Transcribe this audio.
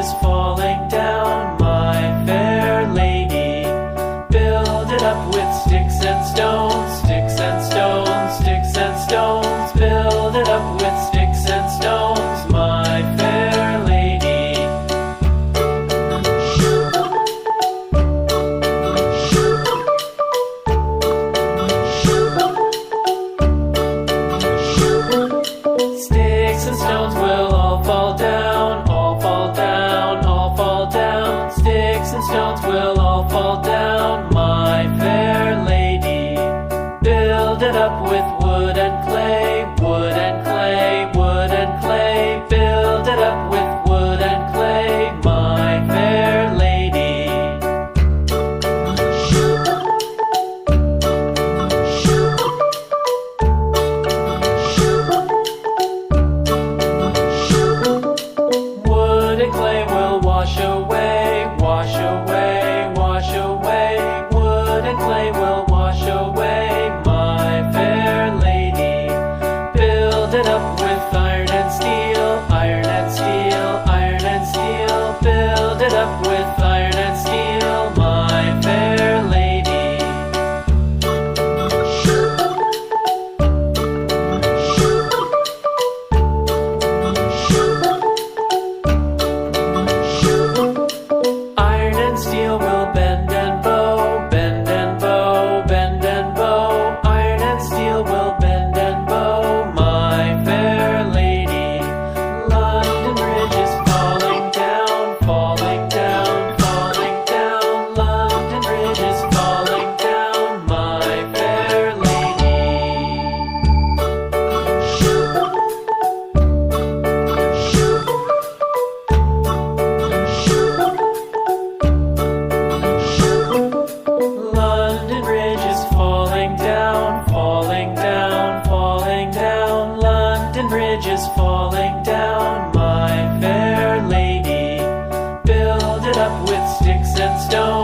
is falling down, my fair lady. Build it up with sticks and stones, sticks and stones, sticks and stones. Build it up with sticks and stones, my fair lady. Sticks and stones will all fall down, all fall down, all fall down. Sticks and stones will all fall down, my fair lady. Build it up with wood and clay, wood and clay, wood and clay. Build it up with wood and clay, my fair lady. Wood and clay will wash away, wash away, wash away. Wood and clay will wash away, my fair lady. Build it up with iron and steel, iron and steel, iron and steel. Build it up with iron and steel, my fair lady. Iron and steel will bend and bow, bend and bow, bend and bow. Iron and steel will bend and bow, my fair lady. London Bridge is falling down, falling down, falling down. London Bridge is falling down, my fair lady. London Bridge is falling down, falling down, falling down. London Bridge is falling down, my fair lady. Build it up with sticks and stones.